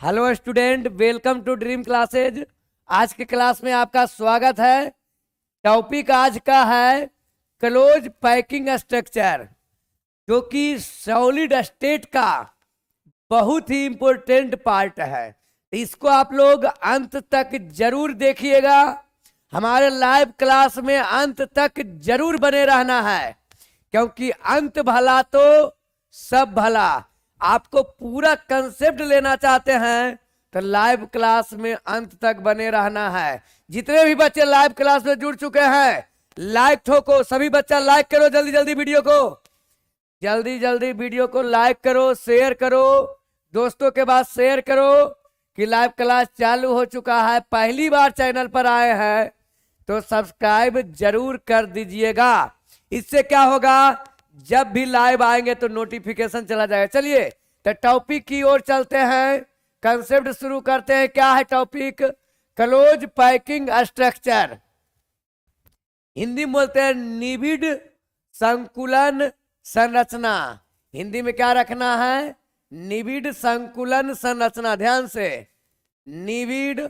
Hello student, welcome to dream classes. आज के class में आपका स्वागत है। टॉपिक आज का है क्लोज पैकिंग स्ट्रक्चर, जो कि सॉलिड स्टेट का बहुत ही इंपॉर्टेंट पार्ट है। इसको आप लोग अंत तक जरूर देखिएगा। हमारे लाइव क्लास में अंत तक जरूर बने रहना है, क्योंकि अंत भला तो सब भला। आपको पूरा कंसेप्ट लेना चाहते हैं तो लाइव क्लास में अंत तक बने रहना है। जितने भी बच्चे लाइव क्लास में जुड़ चुके हैं, लाइक ठोको। सभी बच्चा लाइक करो, जल्दी जल्दी वीडियो को, जल्दी जल्दी वीडियो को लाइक करो, शेयर करो, दोस्तों के पास शेयर करो कि लाइव क्लास चालू हो चुका है। पहली बार चैनल पर आए हैं तो सब्सक्राइब जरूर कर दीजिएगा। इससे क्या होगा, जब भी लाइव आएंगे तो नोटिफिकेशन चला जाएगा। चलिए तो टॉपिक की ओर चलते हैं, कंसेप्ट शुरू करते हैं। क्या है topic? Close packing structure. Hindi में बोलते हैं निबिड़ संकुलन संरचना। हिंदी में क्या रखना है? निबिड़ संकुलन संरचना। ध्यान से, निबिड़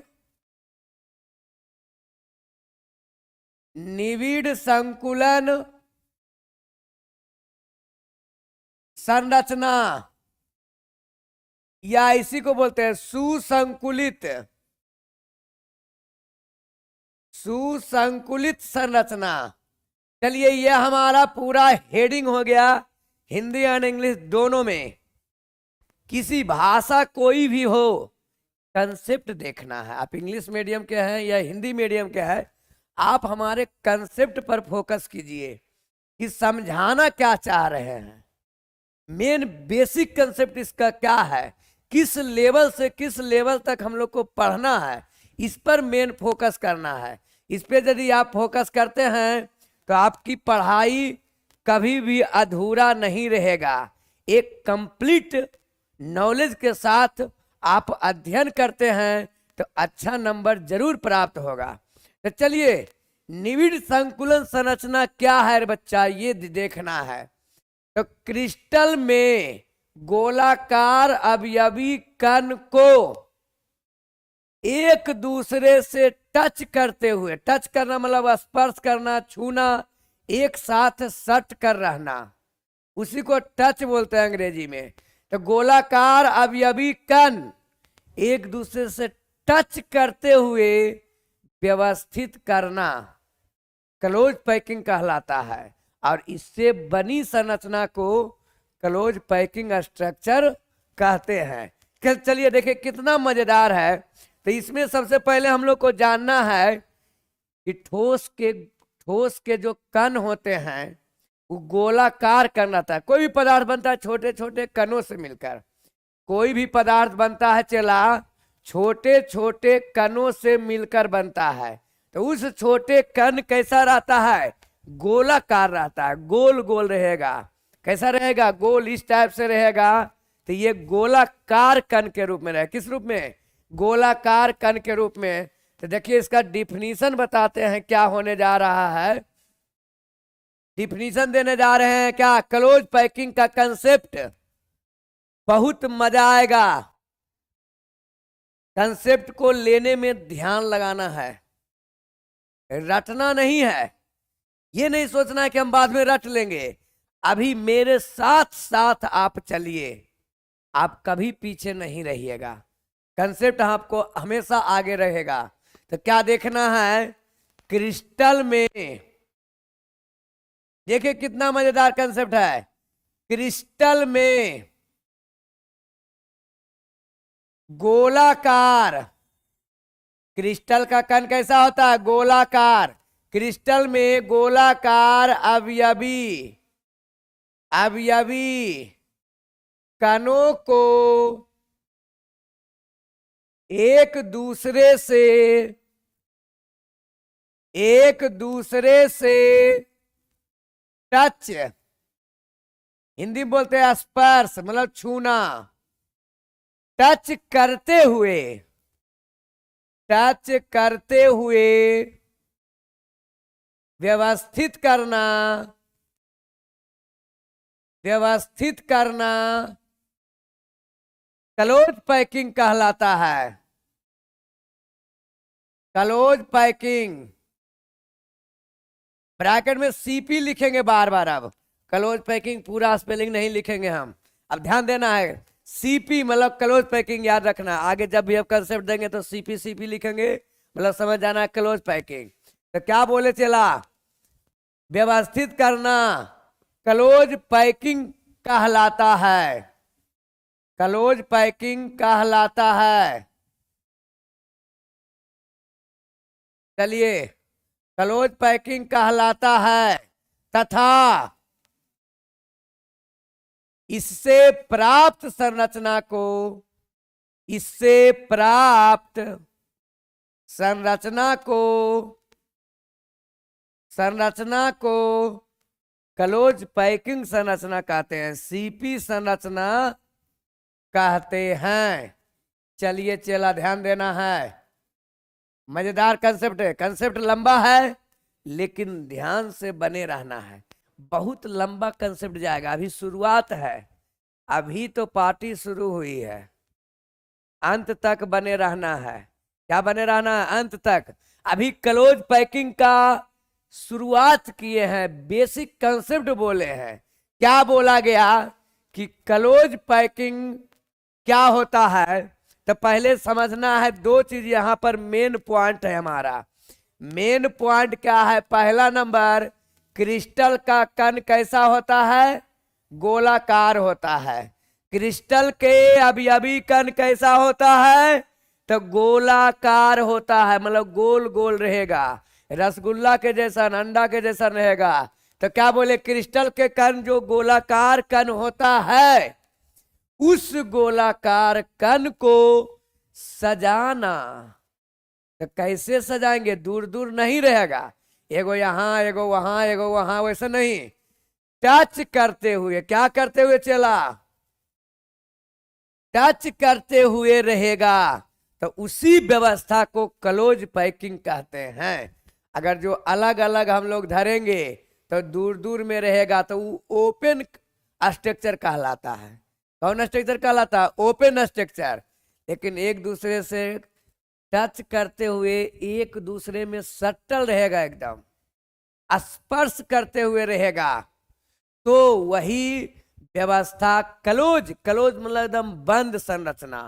संकुलन संरचना, या इसी को बोलते हैं सुसंकुलित संरचना। चलिए, यह हमारा पूरा हेडिंग हो गया, हिंदी एंड इंग्लिश दोनों में। किसी भाषा कोई भी हो, कंसेप्ट देखना है। आप इंग्लिश मीडियम के हैं या हिंदी मीडियम के हैं, आप हमारे कंसेप्ट पर फोकस कीजिए कि समझाना क्या चाह रहे हैं। मेन बेसिक कंसेप्ट इसका क्या है, किस लेवल से किस लेवल तक हम लोग को पढ़ना है, इस पर मेन फोकस करना है। इस पे यदि आप फोकस करते हैं तो आपकी पढ़ाई कभी भी अधूरा नहीं रहेगा। एक कंप्लीट नॉलेज के साथ आप अध्ययन करते हैं तो अच्छा नंबर जरूर प्राप्त होगा। तो चलिए, निबिड़ संकुलन संरचना क्या है बच्चा, ये देखना है। तो क्रिस्टल में गोलाकार अवयवी कण को एक दूसरे से टच करते हुए, टच करना मतलब स्पर्श करना, छूना, एक साथ सट कर रहना, उसी को टच बोलते हैं अंग्रेजी में। तो गोलाकार अवयवी कण एक दूसरे से टच करते हुए व्यवस्थित करना क्लोज पैकिंग कहलाता है, और इससे बनी संरचना को क्लोज पैकिंग स्ट्रक्चर कहते हैं। चलिए देखिए कितना मजेदार है। तो इसमें सबसे पहले हम लोग को जानना है कि ठोस के जो कण होते हैं वो गोलाकार कण रहता है। कोई भी पदार्थ बनता है छोटे छोटे कणों से मिलकर, कोई भी पदार्थ बनता है चला छोटे छोटे कणों से मिलकर बनता है। तो उस छोटे कण कैसा रहता है? गोलाकार रहता है, गोल गोल रहेगा। कैसा रहेगा? गोल, इस टाइप से रहेगा। तो ये गोलाकार कण के रूप में रहे। किस रूप में? गोलाकार कण के रूप में। तो देखिए इसका डिफिनीशन बताते हैं क्या होने जा रहा है। डिफिनीशन देने जा रहे हैं क्या? क्लोज पैकिंग का कंसेप्ट। बहुत मजा आएगा। कंसेप्ट को लेने में ध्यान लगाना है, रटना नहीं है। ये नहीं सोचना है कि हम बाद में रट लेंगे। अभी मेरे साथ साथ आप चलिए, आप कभी पीछे नहीं रहिएगा। कंसेप्ट आपको हमेशा आगे रहेगा। तो क्या देखना है? क्रिस्टल में, देखिए कितना मजेदार कंसेप्ट है। क्रिस्टल में गोलाकार, क्रिस्टल का कण कैसा होता है? गोलाकार। क्रिस्टल में गोलाकार अवयवी कणों को एक दूसरे से टच, हिंदी में बोलते हैं स्पर्श, मतलब छूना, टच करते हुए व्यवस्थित करना क्लोज पैकिंग कहलाता है। क्लोज पैकिंग, ब्रैकेट में सीपी लिखेंगे बार बार। अब क्लोज पैकिंग पूरा स्पेलिंग नहीं लिखेंगे हम, अब ध्यान देना है। सीपी मतलब क्लोज पैकिंग याद रखना, आगे जब भी आप कंसेप्ट देंगे तो सीपी सीपी लिखेंगे, मतलब समझ जाना है क्लोज पैकिंग। तो क्या बोले चला, व्यवस्थित करना क्लोज पैकिंग कहलाता है। क्लोज पैकिंग कहलाता है। चलिए, क्लोज पैकिंग कहलाता है तथा इससे प्राप्त संरचना को, इससे प्राप्त संरचना को, संरचना को क्लोज पैकिंग संरचना कहते हैं, सीपी संरचना कहते हैं। चलिए चला, ध्यान देना है, मजेदार कंसेप्ट है। कंसेप्ट लंबा है लेकिन ध्यान से बने रहना है, बहुत लंबा कंसेप्ट जाएगा, अभी शुरुआत है, अभी तो पार्टी शुरू हुई है, अंत तक बने रहना है। क्या बने रहना है? अंत तक। अभी क्लोज पैकिंग का शुरुआत किए हैं, बेसिक कंसेप्ट बोले हैं। क्या बोला गया कि क्लोज पैकिंग क्या होता है, तो पहले समझना है दो चीज, यहां पर मेन पॉइंट है हमारा। मेन पॉइंट क्या है? पहला नंबर, क्रिस्टल का कण कैसा होता है? गोलाकार होता है। क्रिस्टल के अवयवी कण कैसा होता है? तो गोलाकार होता है, मतलब गोल गोल रहेगा, रसगुल्ला के जैसा, अंडा के जैसा रहेगा। तो क्या बोले, क्रिस्टल के कण जो गोलाकार कण होता है, उस गोलाकार कण को सजाना। तो कैसे सजाएंगे? दूर दूर नहीं रहेगा, एगो यहाँ एगो वहां एगो वहां, वैसे नहीं, टच करते हुए। क्या करते हुए चला? टच करते हुए रहेगा। तो उसी व्यवस्था को क्लोज पैकिंग कहते हैं। अगर जो अलग अलग हम लोग धरेंगे तो दूर दूर में रहेगा, तो वो ओपन स्ट्रक्चर कहलाता है। कौन स्ट्रक्चर कहलाता है? Open structure. लेकिन एक दूसरे से टच करते हुए एक दूसरे में सटल रहेगा, एकदम स्पर्श करते हुए रहेगा, तो वही व्यवस्था क्लोज। क्लोज मतलब एकदम बंद संरचना।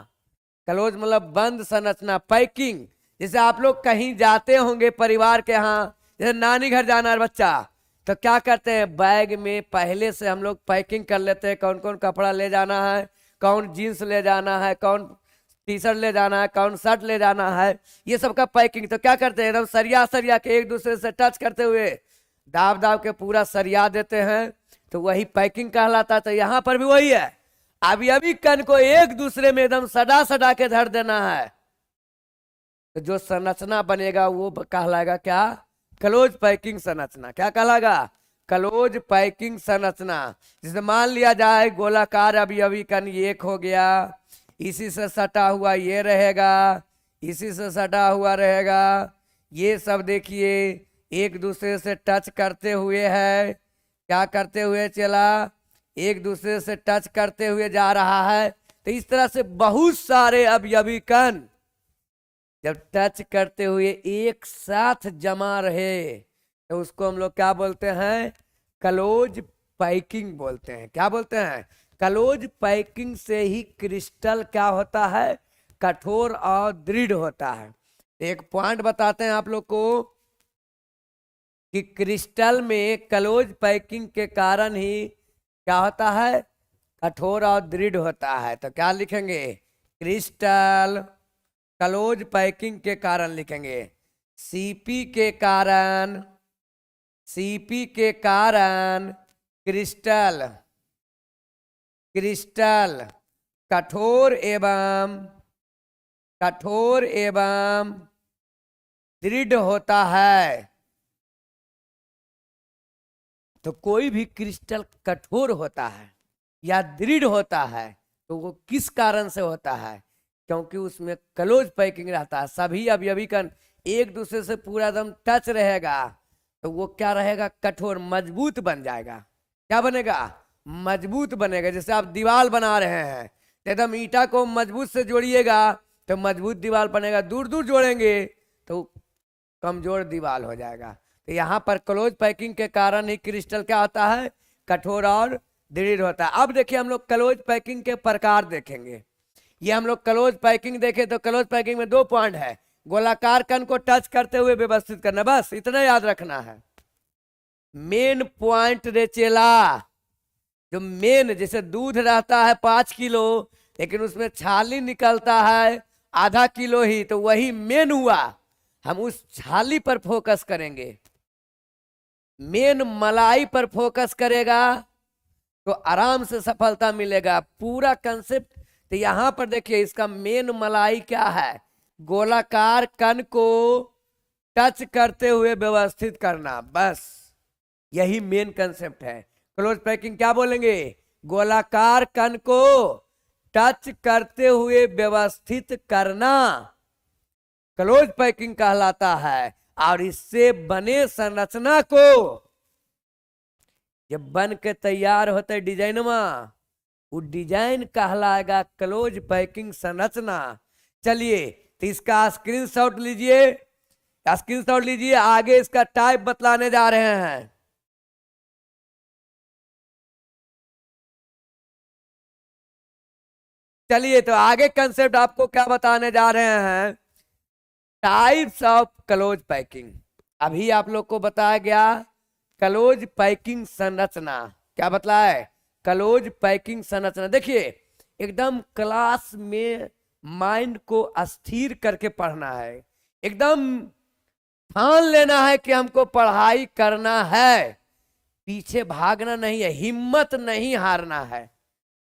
क्लोज मतलब बंद संरचना, पैकिंग। जैसे आप लोग कहीं जाते होंगे परिवार के यहाँ, जैसे नानी घर जाना है बच्चा, तो क्या करते हैं, बैग में पहले से हम लोग पैकिंग कर लेते हैं, कौन कौन कपड़ा ले जाना है, कौन जीन्स ले जाना है, कौन टी शर्ट ले जाना है, कौन शर्ट ले जाना है, ये सब का पैकिंग। तो क्या करते हैं, एकदम सरिया सरिया के एक दूसरे से टच करते हुए दाब दाब के पूरा सरिया देते हैं, तो वही पैकिंग कहलाता है। तो यहाँ पर भी वही है, अभी कण को एक दूसरे में एकदम सटा सटा के धर देना है, तो जो संरचना बनेगा वो कहलाएगा क्या? क्लोज पैकिंग संरचना। क्या कहलाएगा? क्लोज पैकिंग संरचना। जिसे मान लिया जाए गोलाकार अवयवी कण एक हो गया, इसी से सटा हुआ ये रहेगा, इसी से सटा हुआ रहेगा, ये सब देखिए एक दूसरे से टच करते हुए है। क्या करते हुए चला? एक दूसरे से टच करते हुए जा रहा है। तो इस तरह से बहुत सारे अवयवी कण जब टच करते हुए एक साथ जमा रहे, तो उसको हम लोग क्या बोलते हैं? क्लोज पैकिंग बोलते हैं। क्या बोलते हैं? क्लोज पैकिंग से ही क्रिस्टल क्या होता है? कठोर और दृढ़ होता है। एक पॉइंट बताते हैं आप लोग को कि क्रिस्टल में क्लोज पैकिंग के कारण ही क्या होता है? कठोर और दृढ़ होता है। तो क्या लिखेंगे? क्रिस्टल क्लोज पैकिंग के कारण लिखेंगे। सीपी के कारण, सीपी के कारण क्रिस्टल, क्रिस्टल कठोर एवं दृढ़ होता है। तो कोई भी क्रिस्टल कठोर होता है या दृढ़ होता है, तो वो किस कारण से होता है? क्योंकि उसमें क्लोज पैकिंग रहता है, सभी अवयवी कण एक दूसरे से पूरा एकदम टच रहेगा, तो वो क्या रहेगा? कठोर, मजबूत बन जाएगा। क्या बनेगा? मजबूत बनेगा। जैसे आप दीवार बना रहे हैं, एकदम ईटा को मजबूत से जोड़िएगा तो मजबूत दीवार बनेगा, दूर दूर जोड़ेंगे तो कमजोर दीवार हो जाएगा। तो यहाँ पर क्लोज पैकिंग के कारण ही क्रिस्टल क्या होता है, कठोर और दृढ़ होता है। अब देखिए हम लोग क्लोज पैकिंग के प्रकार देखेंगे। ये हम लोग क्लोज पैकिंग देखे तो क्लोज पैकिंग में 2 पॉइंट है, गोलाकार कण को टच करते हुए व्यवस्थित करना, बस इतना याद रखना है। मेन पॉइंट रेचेला, जो मेन जैसे दूध रहता है 5 किलो लेकिन उसमें छाली निकलता है आधा किलो ही, तो वही मेन हुआ। हम उस छाली पर फोकस करेंगे, मेन मलाई पर फोकस करेगा तो आराम से सफलता मिलेगा। पूरा कंसेप्ट तो यहां पर देखिए, इसका मेन मलाई क्या है, गोलाकार कण को टच करते हुए व्यवस्थित करना, बस यही मेन कंसेप्ट है। क्लोज पैकिंग क्या बोलेंगे, गोलाकार कण को टच करते हुए व्यवस्थित करना क्लोज पैकिंग कहलाता है। और इससे बने संरचना को जब बन के तैयार होते डिजाइन में, वो डिजाइन कहलाएगा क्लोज पैकिंग संरचना। चलिए तो इसका स्क्रीनशॉट लीजिए, स्क्रीनशॉट लीजिए, आगे इसका टाइप बतलाने जा रहे हैं। चलिए तो आगे कंसेप्ट आपको क्या बताने जा रहे हैं, टाइप्स ऑफ क्लोज पैकिंग। अभी आप लोग को बताया गया क्लोज पैकिंग संरचना, क्या बतलाया है, क्लोज पैकिंग संरचना। देखिए एकदम क्लास में माइंड को अस्थिर करके पढ़ना है, एकदम ठान लेना है कि हमको पढ़ाई करना है, पीछे भागना नहीं है, हिम्मत नहीं हारना है।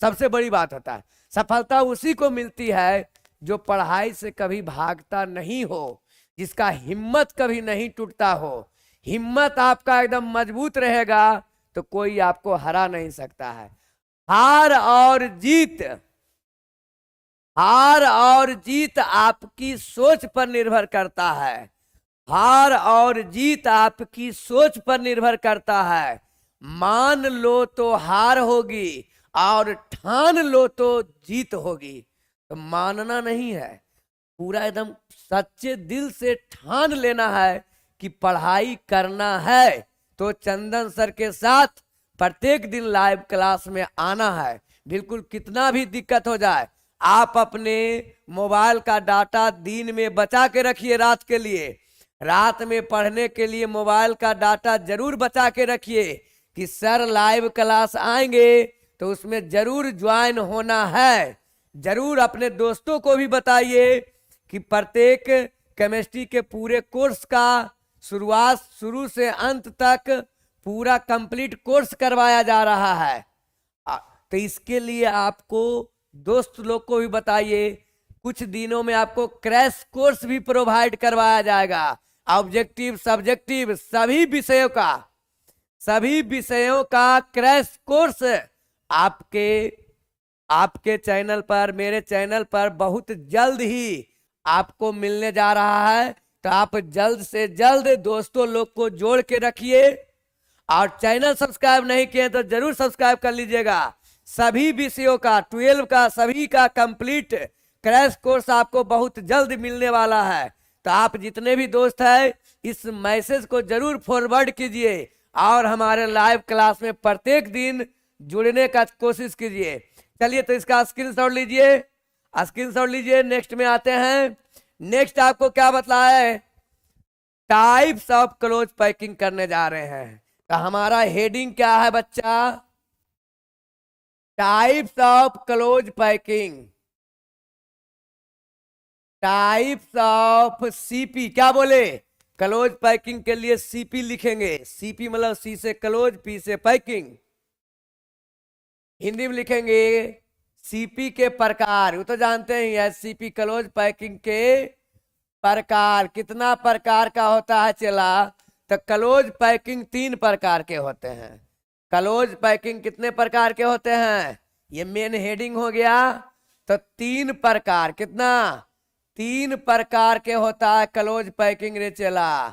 सबसे बड़ी बात होता है, सफलता उसी को मिलती है जो पढ़ाई से कभी भागता नहीं हो, जिसका हिम्मत कभी नहीं टूटता हो। हिम्मत आपका एकदम मजबूत रहेगा तो कोई आपको हरा नहीं सकता है। हार और जीत आपकी सोच पर निर्भर करता है, हार और जीत आपकी सोच पर निर्भर करता है। मान लो तो हार होगी और ठान लो तो जीत होगी। तो मानना नहीं है, पूरा एकदम सच्चे दिल से ठान लेना है कि पढ़ाई करना है। तो चंदन सर के साथ प्रत्येक दिन लाइव क्लास में आना है, बिल्कुल कितना भी दिक्कत हो जाए। आप अपने मोबाइल का डाटा दिन में बचा के रखिए, रात के लिए, रात में पढ़ने के लिए मोबाइल का डाटा जरूर बचा के रखिए कि सर लाइव क्लास आएंगे तो उसमें जरूर ज्वाइन होना है। जरूर अपने दोस्तों को भी बताइए कि प्रत्येक केमिस्ट्री के पूरे कोर्स का शुरू से अंत तक पूरा कंप्लीट कोर्स करवाया जा रहा है। तो इसके लिए आपको दोस्त लोग को भी बताइए, कुछ दिनों में आपको क्रैश कोर्स भी प्रोवाइड करवाया जाएगा। ऑब्जेक्टिव सब्जेक्टिव सभी विषयों का क्रैश कोर्स आपके चैनल पर, मेरे चैनल पर बहुत जल्द ही आपको मिलने जा रहा है। तो आप जल्द से जल्द दोस्तों लोग को जोड़ के रखिए, और चैनल सब्सक्राइब नहीं किए तो जरूर सब्सक्राइब कर लीजिएगा। सभी विषयों का 12 का सभी का कंप्लीट क्रैश कोर्स आपको बहुत जल्द मिलने वाला है। तो आप जितने भी दोस्त हैं इस मैसेज को जरूर फॉरवर्ड कीजिए और हमारे लाइव क्लास में प्रत्येक दिन जुड़ने का कोशिश कीजिए। चलिए तो इसका स्क्रीनशॉट लीजिए, नेक्स्ट में आते हैं। नेक्स्ट आपको क्या बतलाया है, टाइप्स ऑफ क्लोज पैकिंग करने जा रहे हैं। तो हमारा हेडिंग क्या है बच्चा, types of close packing, types of CP. क्या बोले, क्लोज पैकिंग के लिए सीपी लिखेंगे। सीपी मतलब सी से क्लोज, पी से पैकिंग। हिंदी में लिखेंगे सीपी के प्रकार, वो तो जानते ही है सीपी क्लोज पैकिंग के प्रकार। कितना प्रकार का होता है चला, तो क्लोज पैकिंग 3 प्रकार के होते हैं। क्लोज पैकिंग कितने प्रकार के होते हैं, ये मेन हेडिंग हो गया। तो 3 प्रकार, कितना, 3 प्रकार के होता है क्लोज पैकिंग रे चला।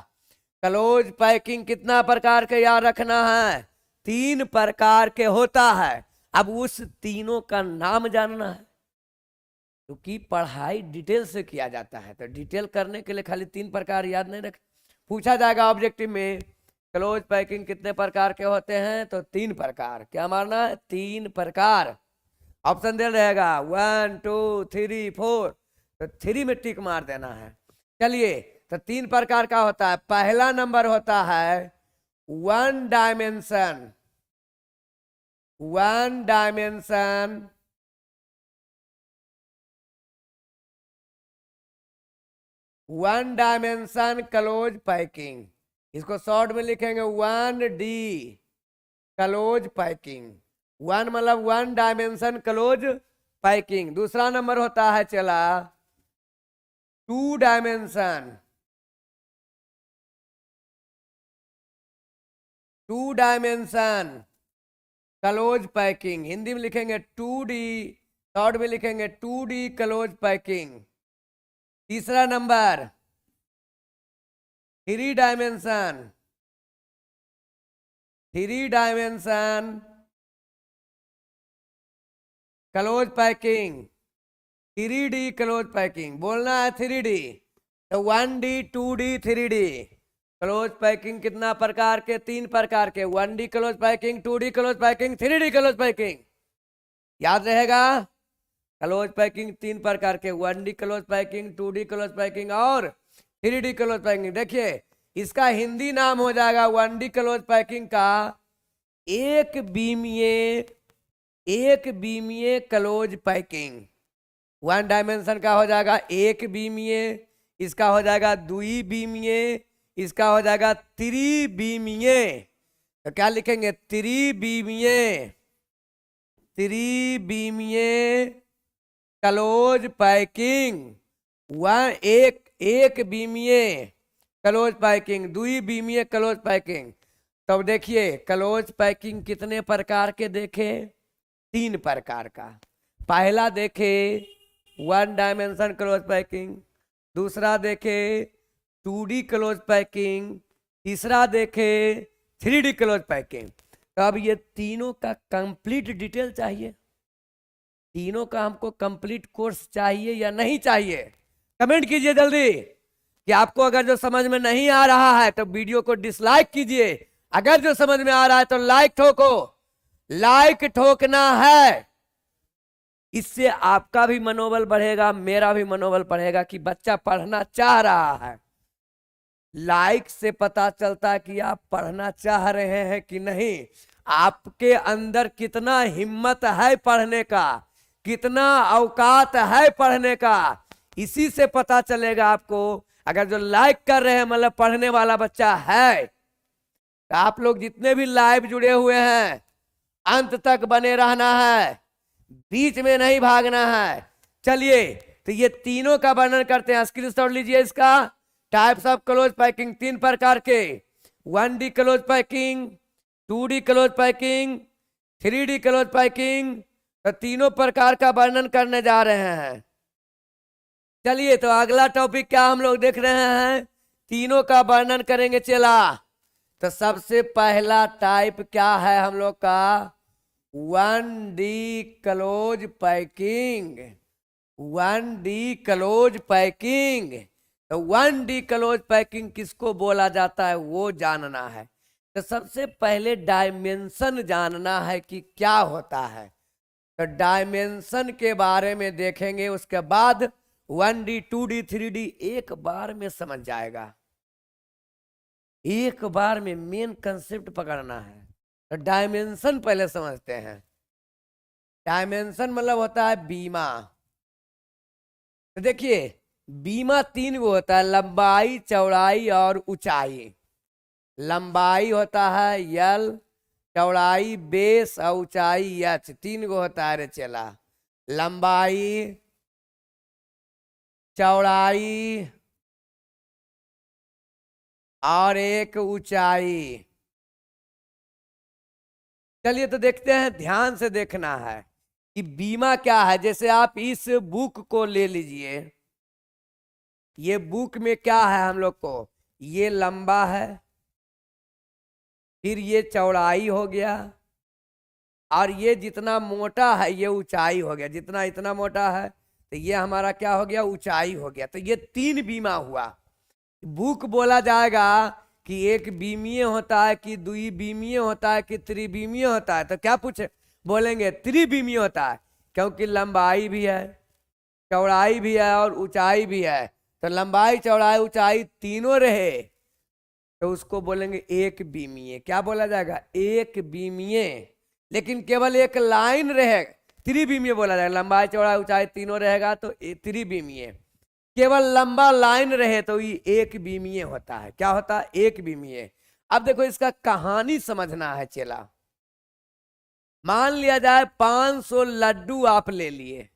क्लोज पैकिंग कितना प्रकार के याद रखना है, 3 प्रकार के होता है। अब उस तीनों का नाम जानना है। क्योंकि पढ़ाई डिटेल से किया जाता है, तो डिटेल करने के लिए खाली 3 प्रकार याद नहीं रख। पूछा जाएगा ऑब्जेक्टिव में क्लोज पैकिंग कितने प्रकार के होते हैं, तो 3 प्रकार। क्या मारना है? 3 प्रकार। ऑप्शन दे रहेगा 1 2 3 4, तो 3 में टिक मार देना है। चलिए, तो 3 प्रकार का होता है। पहला नंबर होता है 1 dimension. 1 dimension, 1 dimension close packing. इसको शॉर्ट में लिखेंगे 1D क्लोज पैकिंग। 1 मतलब 1 डायमेंशन क्लोज पैकिंग। दूसरा नंबर होता है चला 2 dimension. 2 dimension close packing, Hindi में लिखेंगे 2D, शॉर्ट में लिखेंगे 2D क्लोज पैकिंग। तीसरा number 3 dimension. 3 dimension close packing, 3D close packing. बोलना है 3D, तो 1D 2D 3D close packing. कितना प्रकार के? 3 प्रकार के। 1D close packing, 2D close packing, 3D close packing. याद रहेगा? क्लोज पैकिंग 3 प्रकार के, 1D close packing, 2D close packing और 3D क्लोज पैकिंग। देखिए, इसका हिंदी नाम हो जाएगा 1D क्लोज पैकिंग का एक बीमीय क्लोज पैकिंग। 1 डायमेंशन का हो जाएगा एक बीमीय, इसका हो जाएगा 2 बीमीय, इसका हो जाएगा 3 बीमीय। तो क्या लिखेंगे? 3 बीमीय क्लोज पैकिंग। एक बीमीय क्लोज पैकिंग, 2 बीमीय क्लोज पैकिंग। तब देखिए, क्लोज पैकिंग कितने प्रकार के देखे? 3 प्रकार का। पहला देखे 1 डायमेंशन क्लोज पैकिंग, दूसरा देखे 2D क्लोज पैकिंग, तीसरा देखे 3D क्लोज पैकिंग। तो अब ये तीनों का कंप्लीट डिटेल चाहिए। तीनों का हमको कंप्लीट कोर्स चाहिए या नहीं चाहिए? कमेंट कीजिए जल्दी कि आपको अगर जो समझ में नहीं आ रहा है तो वीडियो को डिसलाइक कीजिए, अगर जो समझ में आ रहा है तो लाइक ठोको। लाइक ठोकना है, इससे आपका भी मनोबल बढ़ेगा, मेरा भी मनोबल बढ़ेगा कि बच्चा पढ़ना चाह रहा है। लाइक से पता चलता है कि आप पढ़ना चाह रहे हैं कि नहीं, आपके अंदर कितना हिम्मत है पढ़ने का, कितना औकात है पढ़ने का, इसी से पता चलेगा आपको। अगर जो लाइक कर रहे हैं मतलब पढ़ने वाला बच्चा है। तो आप लोग जितने भी लाइव जुड़े हुए हैं, अंत तक बने रहना है, बीच में नहीं भागना है। चलिए, तो ये तीनों का वर्णन करते हैं। स्क्रीनशॉट लीजिए इसका। टाइप्स ऑफ क्लोज पैकिंग 3 प्रकार के, 1D close packing, 2D close packing, 3D close packing. तो तीनों प्रकार का वर्णन करने जा रहे हैं। चलिए, तो अगला टॉपिक क्या हम लोग देख रहे हैं? तीनों का वर्णन करेंगे चला। तो सबसे पहला टाइप क्या है हम लोग का? 1D close packing. 1D close packing. तो 1D क्लोज पैकिंग किसको बोला जाता है वो जानना है। तो सबसे पहले डायमेंशन जानना है कि क्या होता है। तो डायमेंशन के बारे में देखेंगे, उसके बाद 1D 2D 3D एक बार में समझ जाएगा। एक बार में मेन कंसेप्ट पकड़ना है। तो डायमेंशन पहले समझते हैं। डायमेंशन मतलब होता है बीमा। तो देखिए, बीमा 3 गो होता है, लंबाई, चौड़ाई और ऊंचाई। लंबाई होता है L, चौड़ाई बेस और ऊंचाई H। 3 गो होता है रे चला। लंबाई, चौड़ाई और एक ऊंचाई। चलिए, तो देखते हैं, ध्यान से देखना है कि बीमा क्या है। जैसे आप इस बुक को ले लीजिए, ये बुक में क्या है हम लोग को? ये लंबा है, फिर ये चौड़ाई हो गया, और ये जितना मोटा है ये ऊंचाई हो गया। जितना इतना मोटा है तो ये हमारा क्या हो गया, ऊंचाई हो गया। तो ये 3 बीमा हुआ। बुक बोला जाएगा कि एक बीमीय होता है कि द्विबीमीय होता है कि त्रिबीमीय होता है, तो क्या पूछे, बोलेंगे त्रिबीमीय होता है, क्योंकि लंबाई भी है, चौड़ाई भी है और ऊंचाई भी है। तो लंबाई चौड़ाई ऊंचाई तीनों रहे तो उसको बोलेंगे एक बीमीय। क्या बोला जाएगा, एक बीमीय। लेकिन केवल एक लाइन रहेगा, त्रिबीमीय बोला जाएगा। लंबाई चौड़ाई ऊंचाई तीनों रहेगा तो त्रिबीमीय। केवल लंबा लाइन रहे तो ये एक बीमीय होता है। क्या होता है, एक बीमीय। अब देखो इसका कहानी समझना है चेला। मान लिया जाए 500 लड्डू आप ले लिए।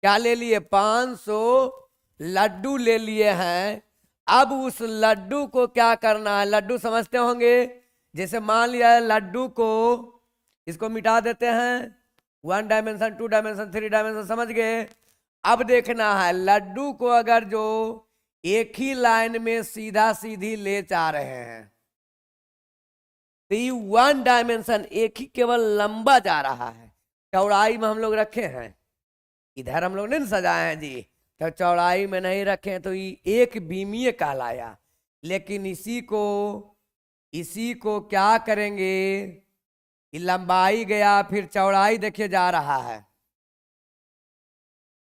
क्या ले लिए, 500 लड्डू ले लिए हैं। अब उस लड्डू को क्या करना है, लड्डू समझते होंगे, जैसे मान लिया लड्डू को, इसको मिटा देते हैं, 1 डायमेंशन 2 डायमेंशन 3 डायमेंशन, समझ गए। अब देखना है लड्डू को अगर जो एक ही लाइन में सीधा सीधी ले जा रहे हैं तो ये 1 डायमेंशन एक ही केवल लंबा जा रहा है। चौड़ाई में हम लोग रखे हैं, इधर हम लोग नहीं सजाए हैं जी, तो चौड़ाई में नहीं रखे तो ये एक बीमीय कहलाया। लेकिन इसी को क्या करेंगे, ये लंबाई गया, फिर चौड़ाई देखिए जा रहा है,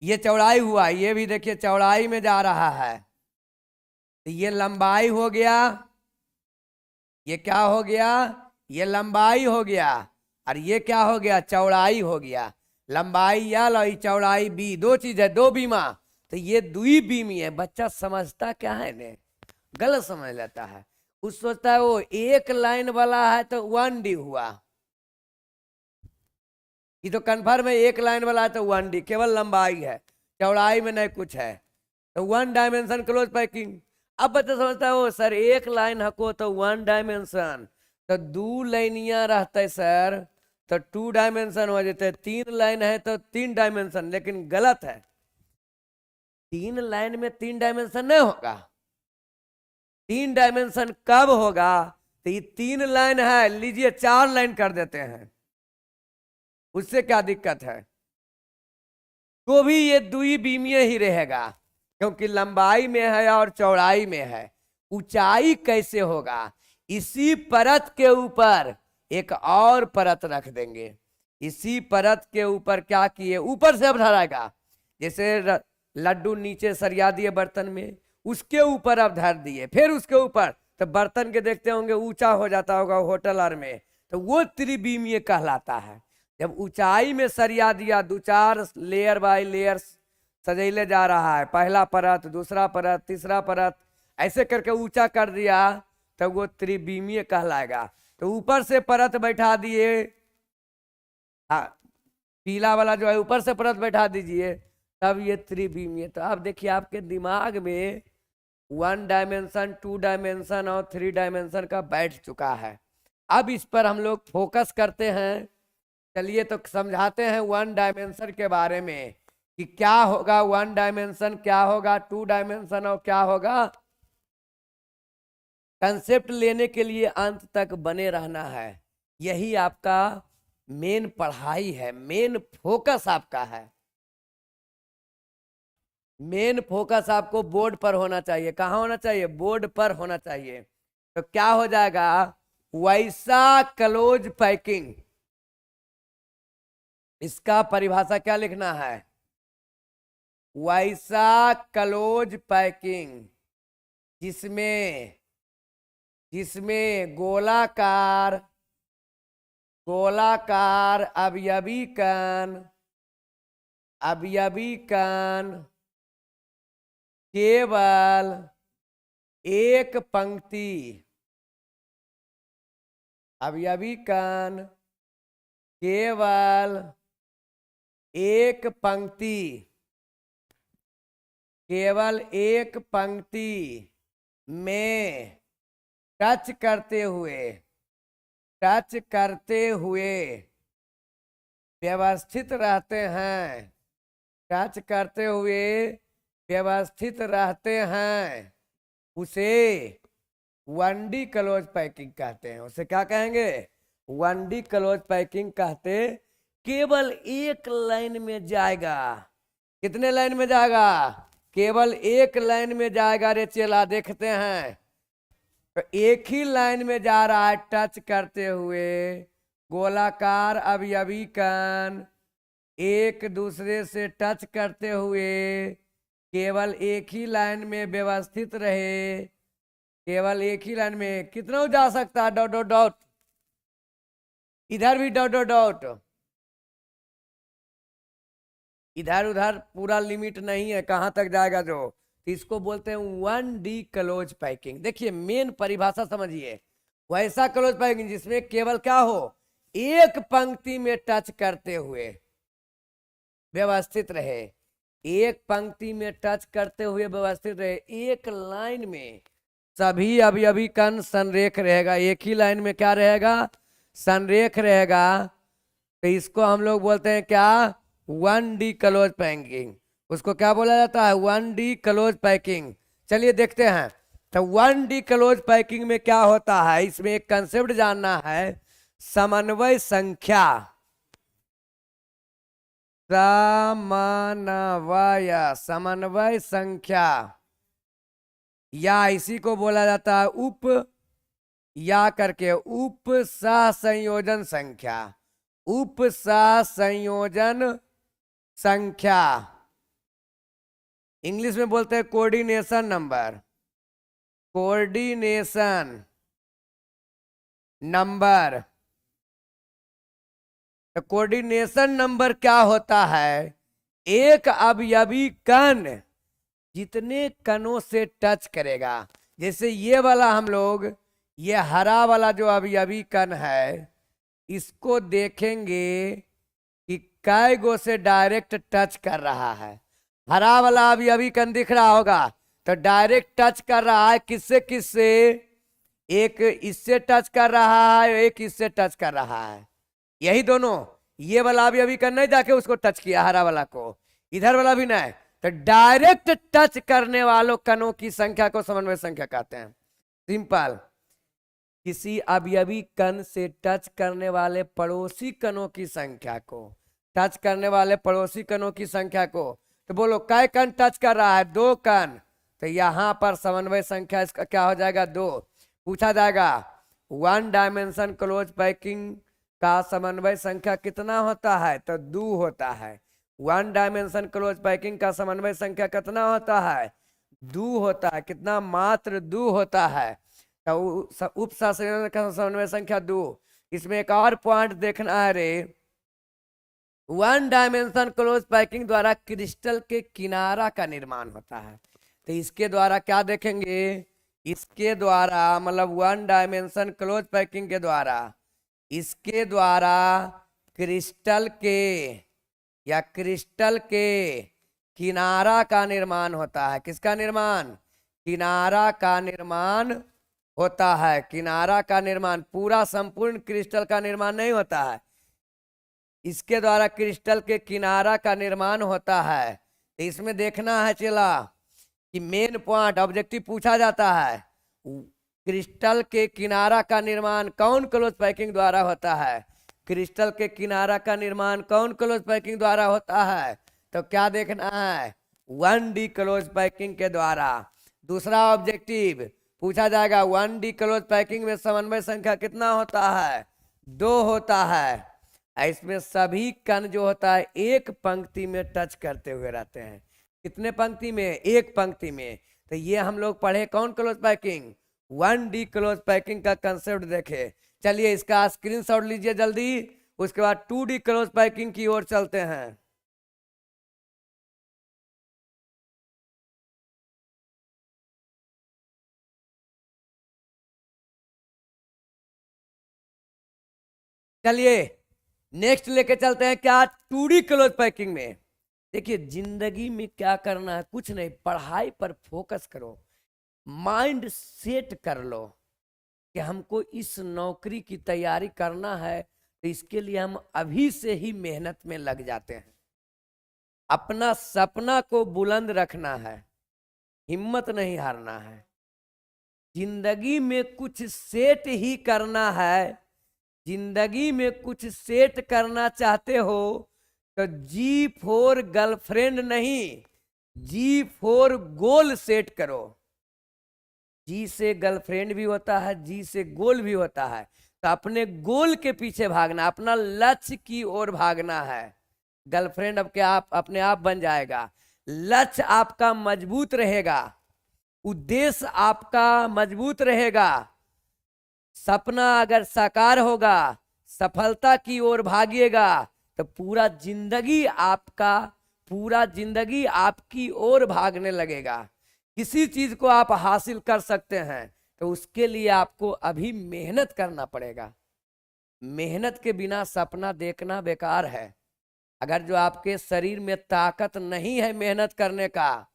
ये चौड़ाई हुआ, ये भी देखिए चौड़ाई में जा रहा है, तो ये लंबाई हो गया, ये क्या हो गया, ये लंबाई हो गया, और ये क्या हो गया, चौड़ाई हो गया। लंबाई एल और चौड़ाई बी, दो चीज है, दो बीमा, तो ये द्विबीमी है। बच्चा समझता क्या है ने, गलत समझ लेता है। उस सोचता है वो एक लाइन वाला है तो 1D हुआ, ये तो कन्फर्म है एक लाइन वाला है तो 1D, केवल लंबाई है, चौड़ाई में नहीं कुछ है, तो 1 डायमेंशन क्लोज पैकिंग। अब बच्चा समझता है वो सर एक लाइन हको तो 1 डायमेंशन, तो 2 लाइनिया रहते सर तो 2 डायमेंशन हो जाते, 3 लाइन है तो 3 डायमेंशन। लेकिन गलत है, 3 लाइन में 3 डायमेंशन नहीं होगा। 3 डायमेंशन कब होगा, तो ये 3 लाइन है, लीजिए 4 लाइन कर देते हैं, उससे क्या दिक्कत है, तो भी ये द्विबीमीय ही रहेगा, क्योंकि लंबाई में है और चौड़ाई में है। ऊंचाई कैसे होगा, इसी परत के ऊपर एक और परत रख देंगे। इसी परत के ऊपर क्या किए, ऊपर से अब धराएगा, जैसे लड्डू नीचे सरिया दिए बर्तन में, उसके ऊपर अब धर दिए, फिर उसके ऊपर, तो बर्तन के देखते होंगे ऊंचा हो जाता होगा होटल में, तो वो त्रिबीमीय कहलाता है। जब ऊंचाई में सरिया दिया, 2-4 लेयर बाय लेयर सजैले जा रहा है, पहला परत, दूसरा परत, तीसरा परत, ऐसे करके ऊंचा कर दिया, तब वो त्रिबीमीय कहलाएगा। तो ऊपर से परत बैठा दिए, पीला वाला जो है ऊपर से परत बैठा दीजिए, तब ये त्रिबीमीय। तो अब देखिए आपके दिमाग में 1 डायमेंशन 2 डायमेंशन और 3 डायमेंशन का बैठ चुका है। अब इस पर हम लोग फोकस करते हैं। चलिए तो समझाते हैं 1 डायमेंशन के बारे में कि क्या होगा 1 डायमेंशन, क्या होगा 2 डायमेंशन और क्या होगा। कंसेप्ट लेने के लिए अंत तक बने रहना है, यही आपका मेन पढ़ाई है, मेन फोकस आपका है। मेन फोकस आपको बोर्ड पर होना चाहिए। कहाँ होना चाहिए, बोर्ड पर होना चाहिए। तो क्या हो जाएगा, वैसा क्लोज पैकिंग, इसका परिभाषा क्या लिखना है, वैसा क्लोज पैकिंग जिसमें गोलाकार अवयवी कण केवल एक पंक्ति, अवयवी कण केवल एक पंक्ति, केवल एक पंक्ति में टच करते हुए व्यवस्थित रहते हैं, टच करते हुए व्यवस्थित रहते हैं, उसे 1D क्लोज पैकिंग कहते हैं। उसे क्या कहेंगे, 1D क्लोज पैकिंग कहते। केवल एक लाइन में जाएगा, कितने लाइन में जाएगा? केवल एक लाइन में जाएगा रे चेला। देखते हैं, तो एक ही लाइन में जा रहा है टच करते हुए गोलाकार अवयवी कण एक दूसरे से टच करते हुए केवल एक ही लाइन में व्यवस्थित रहे। केवल एक ही लाइन में कितना जा सकता है? डॉट डॉट डॉट, इधर भी डॉट डॉट डॉट, इधर उधर पूरा लिमिट नहीं है कहां तक जाएगा जो। तो इसको बोलते हैं 1D क्लोज पैकिंग। देखिए मेन परिभाषा समझिए, वैसा क्लोज पैकिंग जिसमें केवल क्या हो, एक पंक्ति में टच करते हुए व्यवस्थित रहे, एक पंक्ति में टच करते हुए व्यवस्थित रहे, एक लाइन में सभी अवयवी कण संरेख रहेगा। एक ही लाइन में क्या रहेगा? संरेख रहेगा। तो इसको हम लोग बोलते हैं क्या? 1D close packing. उसको क्या बोला जाता है? 1D close packing. चलिए देखते हैं, तो 1D क्लोज पैकिंग में क्या होता है। इसमें एक कंसेप्ट जानना है, समन्वय संख्या। समन्वय संख्या, या इसी को बोला जाता है या करके उप सहसंयोजन संख्या। उप सहसंयोजन संख्या इंग्लिश में बोलते हैं कोऑर्डिनेशन नंबर। कोऑर्डिनेशन नंबर, तो कोऑर्डिनेशन नंबर क्या होता है? एक अवयवी कण जितने कणों से टच करेगा, जैसे ये वाला हम लोग, ये हरा वाला जो अवयवी कण है, इसको देखेंगे कि कै गो से डायरेक्ट टच कर रहा है। हरा वाला अवयवी कण दिख रहा होगा, तो डायरेक्ट टच कर रहा है किससे किससे? एक इससे टच कर रहा है, एक इससे टच कर रहा है। यही दोनों, ये वाला अवयवी कण नहीं जाके उसको टच किया हरा वाला को, इधर वाला भी नहीं। तो डायरेक्ट टच करने वालों कणों की संख्या को समन्वय संख्या कहते हैं। सिंपल, किसी अवयवी कण से टच करने वाले पड़ोसी कणों की संख्या को, टच करने वाले पड़ोसी कणों की संख्या को, तो बोलो कै कण टच कर रहा है? 2 कण। तो यहां पर समन्वय संख्या इसका क्या हो जाएगा? 2। पूछा जाएगा 1 डायमेंशन क्लोज पैकिंग का समन्वय संख्या कितना होता है? तो 2 होता है। 1 डायमेंशन क्लोज पैकिंग का समन्वय संख्या कितना होता है? 2 होता है। कितना? मात्र 2 होता है। तो उप सहसंयोजन का समन्वय संख्या 2। इसमें एक और पॉइंट देखना है रे, 1 डायमेंशन क्लोज पैकिंग द्वारा क्रिस्टल के किनारा का निर्माण होता है। तो इसके द्वारा क्या देखेंगे? इसके द्वारा मतलब 1 डायमेंशन क्लोज पैकिंग के द्वारा, इसके द्वारा क्रिस्टल के या क्रिस्टल के किनारा का निर्माण होता है। किसका निर्माण? किनारा का निर्माण होता है। किनारा का निर्माण, पूरा संपूर्ण क्रिस्टल का निर्माण नहीं होता है, इसके द्वारा क्रिस्टल के किनारा का निर्माण होता है। तो इसमें देखना है चला कि मेन पॉइंट ऑब्जेक्टिव पूछा जाता है, क्रिस्टल के किनारा का निर्माण कौन क्लोज पैकिंग द्वारा होता है? क्रिस्टल के किनारा का निर्माण कौन क्लोज पैकिंग द्वारा होता है? तो क्या देखना है? 1D क्लोज पैकिंग के द्वारा। दूसरा ऑब्जेक्टिव पूछा जाएगा 1D क्लोज पैकिंग में समन्वय संख्या कितना होता है? 2 होता है। इसमें सभी कण जो होता है एक पंक्ति में टच करते हुए रहते हैं। कितने पंक्ति में? एक पंक्ति में। तो ये हम लोग पढ़े कौन close packing? 1D close packing का कंसेप्ट देखे। चलिए इसका स्क्रीनशॉट लीजिए जल्दी, उसके बाद 2D क्लोज पैकिंग की ओर चलते हैं। चलिए नेक्स्ट लेके चलते हैं क्या? 2D क्लोज पैकिंग में। देखिए जिंदगी में क्या करना है, कुछ नहीं, पढ़ाई पर फोकस करो, माइंड सेट कर लो कि हमको इस नौकरी की तैयारी करना है, तो इसके लिए हम अभी से ही मेहनत में लग जाते हैं। अपना सपना को बुलंद रखना है, हिम्मत नहीं हारना है, जिंदगी में कुछ सेट ही करना है। जिंदगी में कुछ सेट करना चाहते हो तो जी फोर गर्लफ्रेंड नहीं, जी फोर गोल सेट करो। जी से गर्लफ्रेंड भी होता है, जी से गोल भी होता है। तो अपने गोल के पीछे भागना, अपना लक्ष्य की ओर भागना है। गर्लफ्रेंड अब क्या आप अपने आप बन जाएगा। लक्ष्य आपका मजबूत रहेगा, उद्देश्य आपका मजबूत रहेगा, सपना अगर साकार होगा, सफलता की ओर भागिएगा, तो पूरा जिंदगी आपकी ओर भागने लगेगा। किसी चीज को आप हासिल कर सकते हैं तो उसके लिए आपको अभी मेहनत करना पड़ेगा। मेहनत के बिना सपना देखना बेकार है। अगर जो आपके शरीर में ताकत नहीं है मेहनत करने का,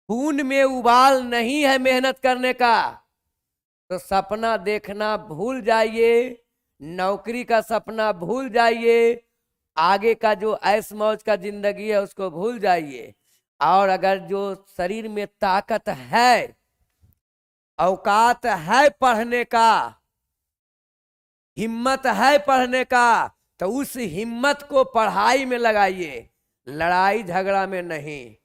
खून में उबाल नहीं है मेहनत करने का, तो सपना देखना भूल जाइए, नौकरी का सपना भूल जाइए, आगे का जो ऐश मौज का जिंदगी है उसको भूल जाइए। और अगर जो शरीर में ताकत है, औकात है पढ़ने का, हिम्मत है पढ़ने का, तो उस हिम्मत को पढ़ाई में लगाइए, लड़ाई झगड़ा में नहीं।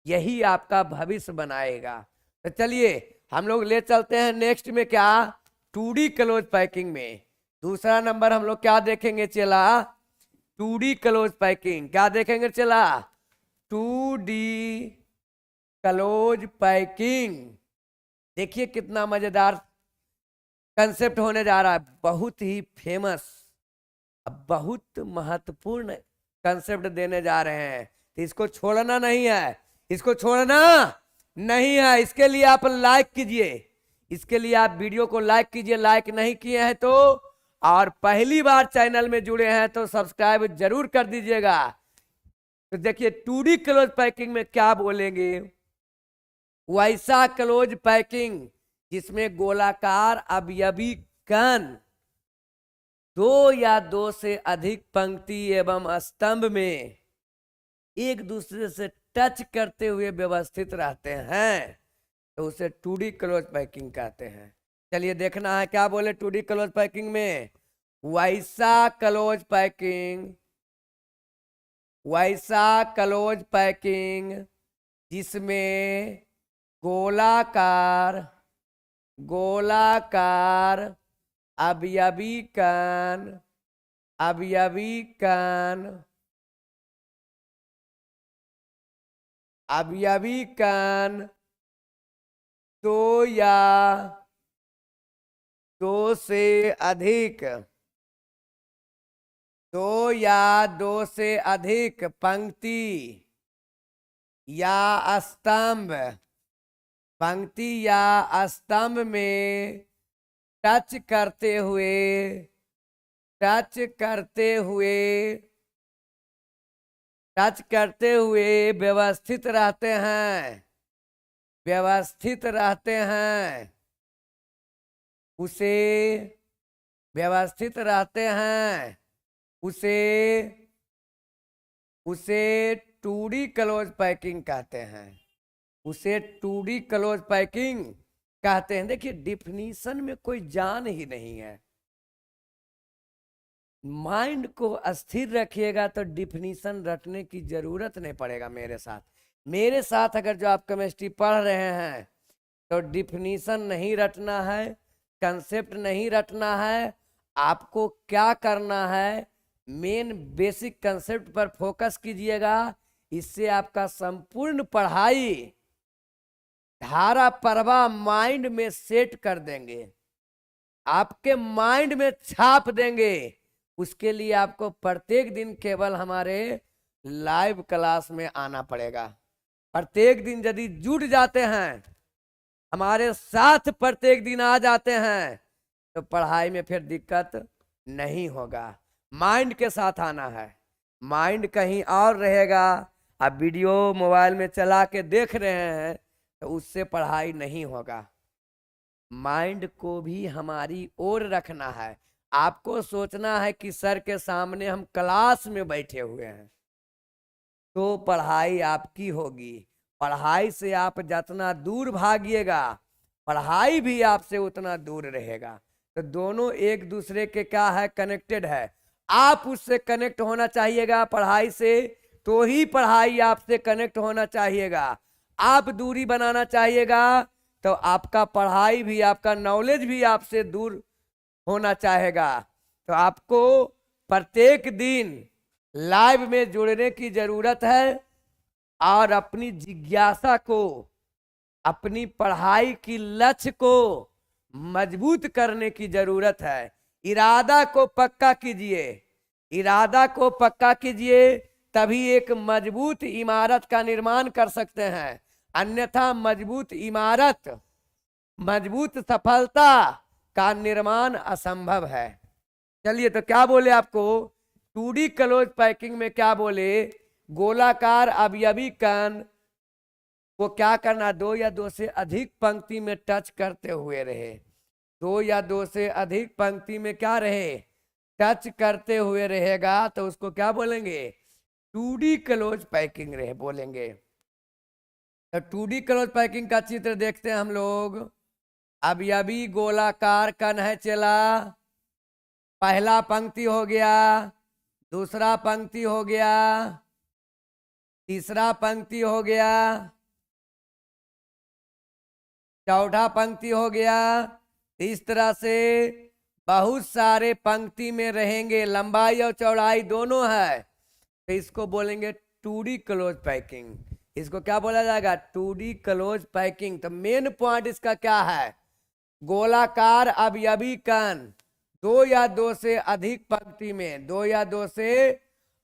यही आपका भविष्य बनाएगा। तो चलिए हम लोग ले चलते हैं नेक्स्ट में, क्या 2D क्लोज पैकिंग में। दूसरा नंबर हम लोग क्या देखेंगे चला, 2D क्लोज पैकिंग। क्या देखेंगे चला, 2D क्लोज पैकिंग। देखिए कितना मजेदार कंसेप्ट होने जा रहा है, बहुत ही फेमस, बहुत महत्वपूर्ण कंसेप्ट देने जा रहे हैं। तो इसको छोड़ना नहीं है, इसको छोड़ना नहीं है। इसके लिए आप लाइक कीजिए, इसके लिए आप वीडियो को लाइक कीजिए, लाइक नहीं किए हैं तो, और पहली बार चैनल में जुड़े हैं तो सब्सक्राइब जरूर कर दीजिएगा। तो देखिए 2D क्लोज पैकिंग में क्या बोलेंगे, वैसा क्लोज पैकिंग जिसमें गोलाकार अवयवी कण दो या दो से अधिक पंक्ति एवं स्तंभ में एक दूसरे से टच करते हुए व्यवस्थित रहते हैं, तो उसे 2D क्लोज पैकिंग कहते हैं। चलिए देखना है क्या बोले 2D क्लोज पैकिंग में, वैसा क्लोज पैकिंग, वैसा क्लोज पैकिंग जिसमें गोलाकार अवयवी कण दो या दो से अधिक पंक्ति या स्तंभ में टच करते हुए व्यवस्थित रहते हैं, उसे 2D क्लोज पैकिंग कहते हैं, उसे 2D क्लोज पैकिंग कहते हैं। देखिए डिफिनीशन में कोई जान ही नहीं है। माइंड को अस्थिर रखिएगा तो डिफिनीशन रटने की जरूरत नहीं पड़ेगा। मेरे साथ अगर जो आप केमिस्ट्री पढ़ रहे हैं तो डिफिनीशन नहीं रटना है, कंसेप्ट नहीं रटना है। आपको क्या करना है, मेन बेसिक कंसेप्ट पर फोकस कीजिएगा। इससे आपका संपूर्ण पढ़ाई धारा प्रवाह माइंड में सेट कर देंगे, आपके माइंड में छाप देंगे। उसके लिए आपको प्रत्येक दिन केवल हमारे लाइव क्लास में आना पड़ेगा। प्रत्येक दिन यदि जुट जाते हैं, हमारे साथ प्रत्येक दिन आ जाते हैं, तो पढ़ाई में फिर दिक्कत नहीं होगा। माइंड के साथ आना है, माइंड कहीं और रहेगा, आप वीडियो मोबाइल में चला के देख रहे हैं तो उससे पढ़ाई नहीं होगा। माइंड को भी हमारी ओर रखना है। आपको सोचना है कि सर के सामने हम क्लास में बैठे हुए हैं, तो पढ़ाई आपकी होगी। पढ़ाई से आप जितना दूर भागिएगा, पढ़ाई भी आपसे उतना दूर रहेगा। तो दोनों एक दूसरे के क्या है, कनेक्टेड है। आप उससे कनेक्ट होना चाहिएगा पढ़ाई से, तो ही पढ़ाई आपसे कनेक्ट होना चाहिएगा। आप दूरी बनाना चाहिएगा तो आपका पढ़ाई भी, आपका नॉलेज भी आपसे दूर होना चाहेगा। तो आपको प्रत्येक दिन लाइव में जुड़ने की जरूरत है और अपनी जिज्ञासा को, अपनी पढ़ाई की लक्ष्य को मजबूत करने की जरूरत है। इरादा को पक्का कीजिए, इरादा को पक्का कीजिए, तभी एक मजबूत इमारत का निर्माण कर सकते हैं। अन्यथा मजबूत इमारत, मजबूत सफलता का निर्माण असंभव है। चलिए, तो क्या बोले आपको 2D क्लोज पैकिंग में, क्या बोले, गोलाकार अवयवी कण को क्या करना, 2 या 2 से अधिक पंक्ति में टच करते हुए रहे। 2 या 2 से अधिक पंक्ति में क्या रहे, टच करते हुए रहेगा, तो उसको क्या बोलेंगे, 2D क्लोज पैकिंग रहे बोलेंगे। तो 2D क्लोज पैकिंग का चित्र देखते हैं हम लोग। अवयवी गोलाकार कण है चला, पहला पंक्ति हो गया, दूसरा पंक्ति हो गया, तीसरा पंक्ति हो गया, चौथा पंक्ति हो गया। इस तरह से बहुत सारे पंक्ति में रहेंगे, लंबाई और चौड़ाई दोनों है, तो इसको बोलेंगे 2D क्लोज पैकिंग। इसको क्या बोला जाएगा, 2D क्लोज पैकिंग। तो मेन पॉइंट इसका क्या है, गोलाकार अवयवी कण 2 या 2 से अधिक पंक्ति में, 2 या 2 से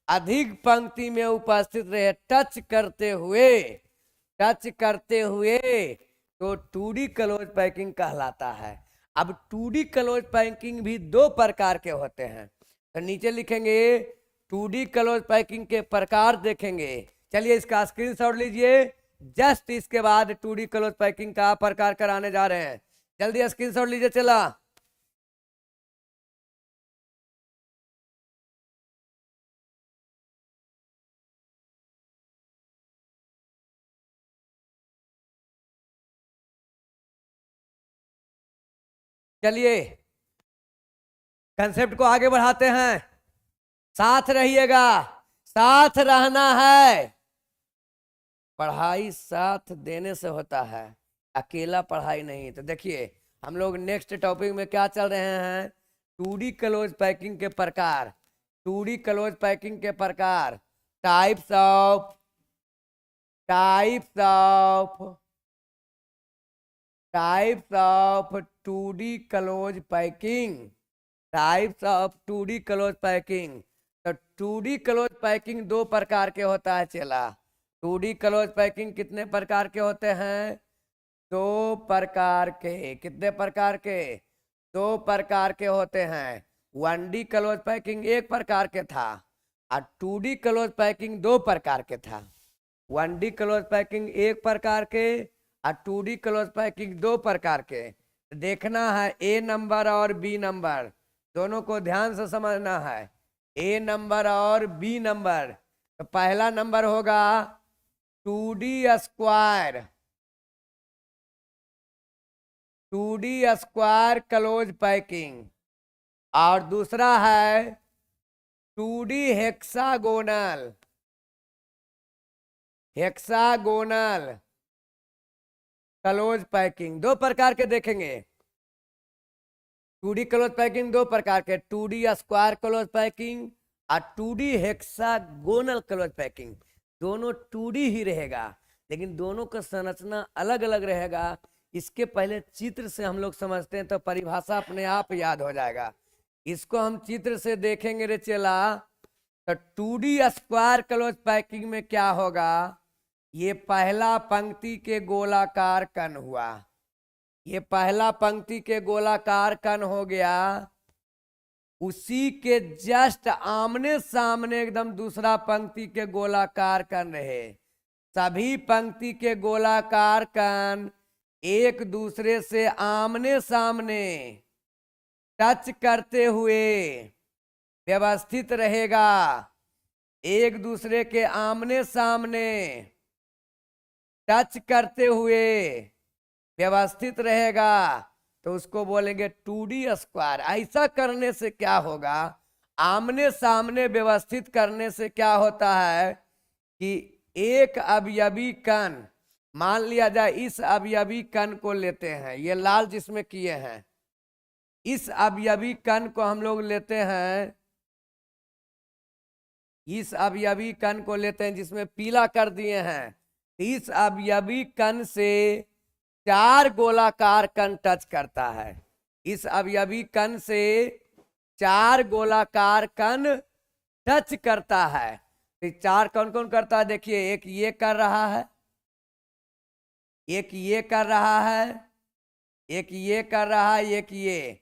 अधिक पंक्ति में उपस्थित रहे, टच करते हुए, टच करते हुए, तो 2D क्लोज पैकिंग कहलाता है। अब 2D क्लोज पैकिंग भी 2 प्रकार के होते हैं, तो नीचे लिखेंगे 2D क्लोज पैकिंग के प्रकार देखेंगे। चलिए इसका स्क्रीनशॉट लीजिए, जस्ट इसके बाद 2D क्लोज पैकिंग का प्रकार कराने जा रहे हैं। जल्दी स्क्रीनशॉट लीजिए चला। चलिए कंसेप्ट को आगे बढ़ाते हैं, साथ रहिएगा, साथ रहना है। पढ़ाई साथ देने से होता है, अकेला पढ़ाई नहीं। तो देखिए हम लोग नेक्स्ट टॉपिक में क्या चल रहे हैं, 2D क्लोज पैकिंग के प्रकार। 2D क्लोज पैकिंग के प्रकार, types of, types of, types of 2D close packing, types of 2D close packing. तो 2D क्लोज पैकिंग 2 प्रकार के होता है चला। 2D क्लोज पैकिंग कितने प्रकार के होते हैं, 2 प्रकार के। कितने प्रकार के, 2 प्रकार के होते हैं। 1D क्लोज पैकिंग 1 प्रकार के था और 2D क्लोज पैकिंग 2 प्रकार के था। 1D क्लोज पैकिंग 1 प्रकार के और 2D क्लोज पैकिंग 2 प्रकार के। देखना है A नंबर और B नंबर, दोनों को ध्यान से समझना है, A नंबर और B नंबर। तो पहला नंबर होगा 2D square, 2D square close packing, और दूसरा है 2D hexagonal, hexagonal close packing. 2 प्रकार के देखेंगे। 2D क्लोज पैकिंग 2 प्रकार के, 2D स्क्वायर क्लोज पैकिंग और 2D हेक्सागोनल क्लोज पैकिंग। दोनों 2D ही रहेगा, लेकिन दोनों का संरचना अलग अलग रहेगा। इसके पहले चित्र से हम लोग समझते हैं तो परिभाषा अपने आप याद हो जाएगा। इसको हम चित्र से देखेंगे रे चला। तो 2D स्क्वायर क्लोज पैकिंग में क्या होगा, ये पहला पंक्ति के गोलाकार कण हुआ, ये पहला पंक्ति के गोलाकार कण हो गया, उसी के जस्ट आमने सामने एकदम दूसरा पंक्ति के गोलाकार कण रहे। सभी पंक्ति के गोलाकार कण एक दूसरे से आमने सामने टच करते हुए व्यवस्थित रहेगा, एक दूसरे के आमने सामने टच करते हुए व्यवस्थित रहेगा, तो उसको बोलेंगे 2D स्क्वायर। ऐसा करने से क्या होगा, आमने सामने व्यवस्थित करने से क्या होता है कि एक अवयवी कण, मान लिया जाए इस अवयवी कण को लेते हैं, ये लाल जिसमें किए हैं, इस अवयवी कण को हम लोग लेते हैं, इस अवयवी कण को लेते हैं जिसमें पीला कर दिए हैं। इस अवयवी कण से 4 गोलाकार कण टच करता है। इस अवयवी कण से 4 गोलाकार कण टच करता है। तो 4 कौन कौन करता है? देखिए, एक ये कर रहा है, एक ये कर रहा है, एक ये कर रहा है, एक ये।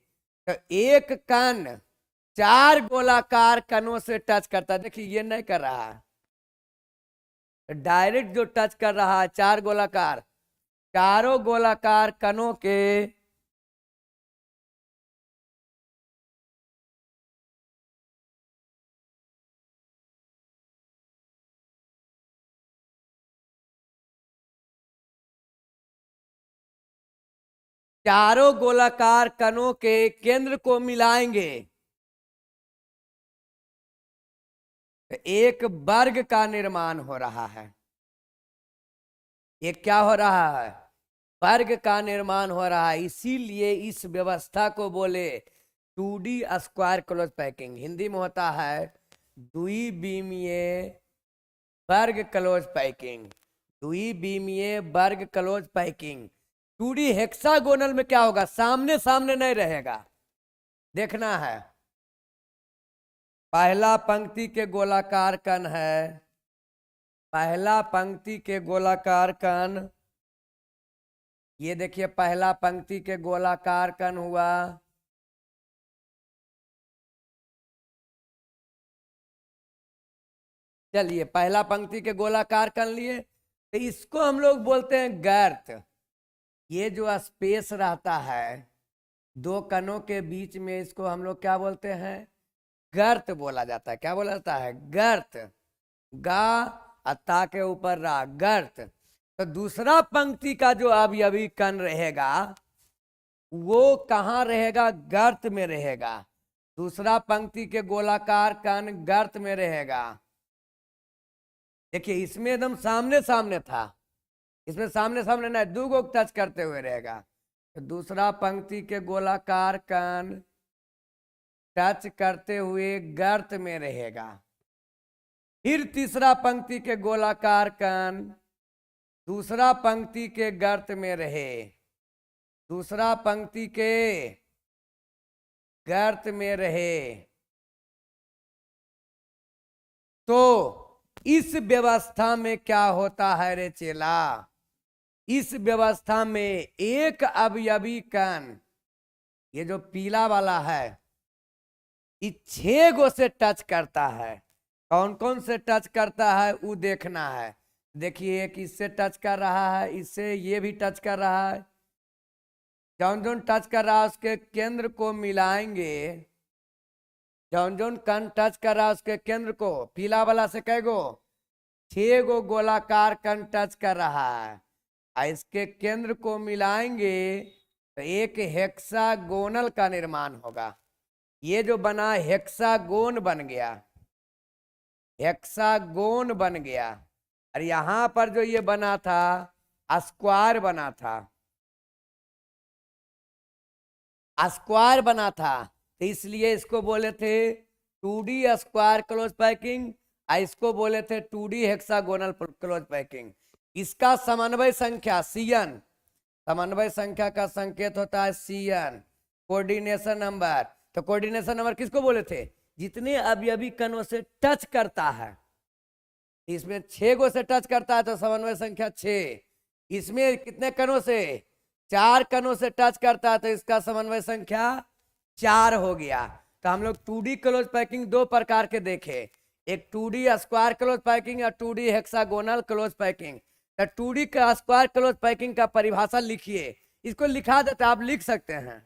तो एक कण 4 गोलाकार कणों से टच करता है। देखिए, ये नहीं कर रहा है, डायरेक्ट जो टच कर रहा है 4 गोलाकार, चारों गोलाकार कणों के चारों गोलाकार कणों के केंद्र को मिलाएंगे तो एक वर्ग का निर्माण हो रहा है। एक क्या हो रहा है? वर्ग का निर्माण हो रहा है। इसीलिए इस व्यवस्था को बोले 2D square close packing. Hindi में होता है द्विविमीय वर्ग क्लोज पैकिंग, द्विविमीय वर्ग क्लोज पैकिंग। 2D हेक्सागोनल में क्या होगा? सामने सामने नहीं रहेगा, देखना है। पहला पंक्ति के गोलाकार कण है, पहला पंक्ति के गोलाकार कण, ये देखिए पहला पंक्ति के गोलाकार कण हुआ, चलिए पहला पंक्ति के गोलाकार कण लिए, तो इसको हम लोग बोलते हैं गर्त। ये जो स्पेस रहता है 2 कणों के बीच में, इसको हम लोग क्या बोलते हैं? गर्त बोला जाता है। क्या बोला जाता है? गर्त। गा अता के ऊपर रा, गर्त। तो दूसरा पंक्ति का जो अवयवी कण रहेगा वो कहाँ रहेगा? गर्त में रहेगा। दूसरा पंक्ति के गोलाकार कण गर्त में रहेगा। देखिए, इसमें एकदम सामने सामने था, इसमें सामने सामने नहीं, 2 को टच करते हुए रहेगा। तो दूसरा पंक्ति के गोलाकार कण टच करते हुए गर्त में रहेगा। फिर तीसरा पंक्ति के गोलाकार कण दूसरा पंक्ति के गर्त में रहे, दूसरा पंक्ति के गर्त में रहे। तो इस व्यवस्था में क्या होता है रे चेला? इस व्यवस्था में एक अवयवी कण, ये जो पीला वाला है, ये 6 गो से टच करता है। कौन कौन से टच करता है वो देखना है। देखिए, एक इससे टच कर रहा है, इससे ये भी टच कर रहा है। जौन जौन टच कर रहा है उसके केंद्र को मिलाएंगे। जौन जौन कण टच कर रहा है उसके केंद्र को, पीला वाला से कै गो? 6 गो गोलाकार कण टच कर रहा है। इसके केंद्र को मिलाएंगे तो एक हेक्सागोनल का निर्माण होगा। ये जो बना हेक्सागोन बन गया, हेक्सागोन बन गया। और यहां पर जो ये बना था स्क्वायर बना था, स्क्वायर बना था। तो इसलिए इसको बोले थे 2D स्क्वायर क्लोज पैकिंग, इसको बोले थे 2D हेक्सागोनल क्लोज पैकिंग। इसका समन्वय संख्या CN, समन्वय संख्या का संकेत होता है CN, कोऑर्डिनेशन नंबर। तो कोऑर्डिनेशन नंबर किसको बोले थे? जितने अवयवी कणों से टच करता है। इसमें 6 गो से टच करता है तो समन्वय संख्या 6। इसमें कितने कणों से? 4 कणों से टच करता है तो इसका समन्वय संख्या 4 हो गया। तो हम लोग 2D क्लोज पैकिंग 2 प्रकार के देखे, एक 2D स्क्वायर क्लोज पैकिंग और 2D हेक्सागोनल क्लोज पैकिंग। तो 2D का स्क्वायर क्लोज पैकिंग का परिभाषा लिखिए, इसको लिखा देता, आप लिख सकते हैं।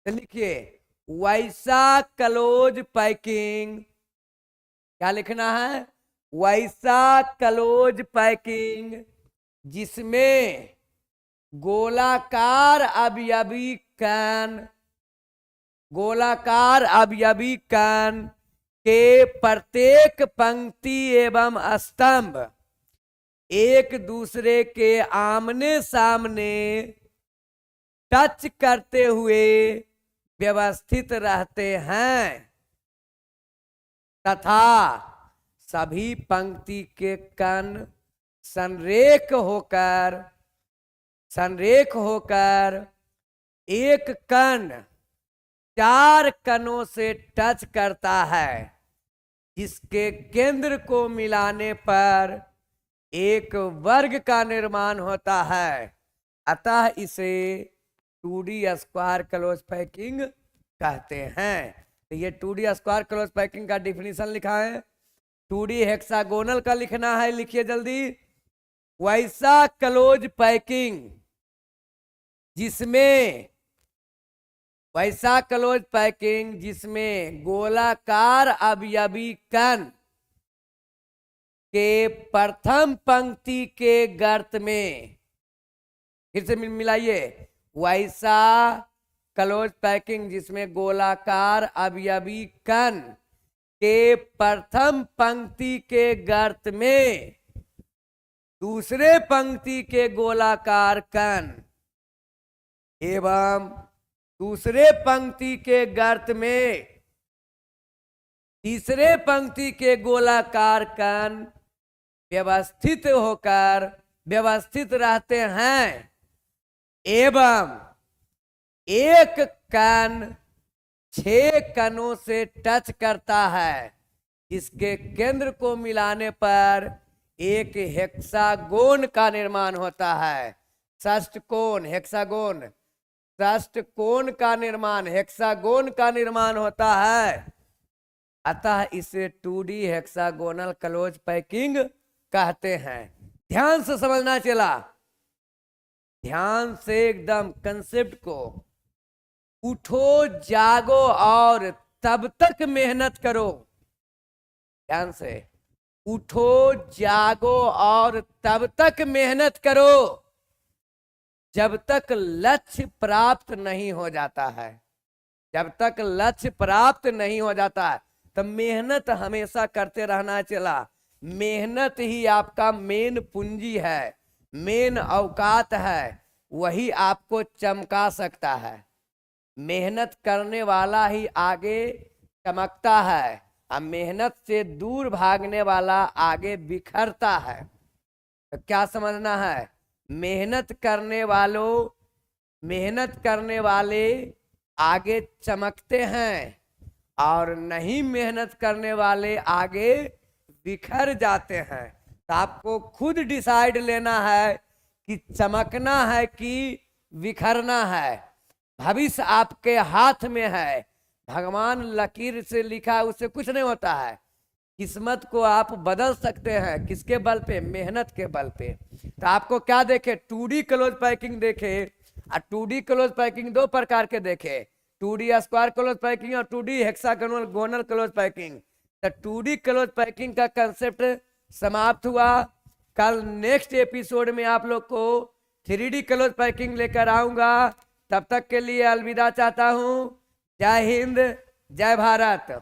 तो लिखिए, वैसा क्लोज पैकिंग, क्या लिखना है? वैसा क्लोज पैकिंग जिसमें गोलाकार अवयवी कण, गोलाकार अवयवी कण के प्रत्येक पंक्ति एवं स्तंभ एक दूसरे के आमने सामने टच करते हुए व्यवस्थित रहते हैं तथा सभी पंक्ति के कण संरेख होकर एक कण 4 कणों से टच करता है, जिसके केंद्र को मिलाने पर एक वर्ग का निर्माण होता है। अतः इसे 2D स्क्वायर क्लोज पैकिंग कहते हैं। तो ये 2D स्क्वायर क्लोज पैकिंग का डिफिनीशन लिखा है। 2D हेक्सागोनल का लिखना है, लिखिए जल्दी। वैसा क्लोज पैकिंग जिसमें गोलाकार अवयवी कण के प्रथम पंक्ति के गर्त में, फिर से मिलाइए, वैसा क्लोज पैकिंग जिसमें गोलाकार अवयवी कण के प्रथम पंक्ति के गर्त में दूसरे पंक्ति के गोलाकार कण एवं दूसरे पंक्ति के गर्त में तीसरे पंक्ति के गोलाकार कण व्यवस्थित रहते हैं एवं एक कण 6 कणों से टच करता है। इसके केंद्र को मिलाने पर एक हेक्सागोन का निर्माण होता है। षष्ठकोण हेक्सागोन का निर्माण होता है। अतः इसे 2D हेक्सागोनल क्लोज पैकिंग कहते हैं। ध्यान से समझना चला, ध्यान से एकदम कंसेप्ट को। उठो जागो और तब तक मेहनत करो। ध्यान से, उठो जागो और तब तक मेहनत करो जब तक लक्ष्य प्राप्त नहीं हो जाता है। जब तक लक्ष्य प्राप्त नहीं हो जाता है तब मेहनत हमेशा करते रहना चला। मेहनत ही आपका मेन पूंजी है, मेन औकात है, वही आपको चमका सकता है। मेहनत करने वाला ही आगे चमकता है और मेहनत से दूर भागने वाला आगे बिखरता है। तो क्या समझना है, मेहनत करने वाले आगे चमकते हैं और नहीं मेहनत करने वाले आगे बिखर जाते हैं। तो आपको खुद डिसाइड लेना है कि चमकना है कि बिखरना है। भविष्य आपके हाथ में है। भगवान लकीर से लिखा उससे कुछ नहीं होता है। किस्मत को आप बदल सकते हैं, किसके बल पे? मेहनत के बल पे। तो आपको क्या देखे, 2D क्लोज पैकिंग देखे। और 2D क्लोज पैकिंग 2 प्रकार के देखे, 2D स्क्वायर क्लोज पैकिंग और 2D हेक्सागोनल क्लोज पैकिंग। तो 2D क्लोज पैकिंग का कंसेप्ट समाप्त हुआ। कल नेक्स्ट एपिसोड में आप लोग को 3D क्लोज पैकिंग लेकर आऊंगा। तब तक के लिए अलविदा चाहता हूं। जय हिंद, जय भारत।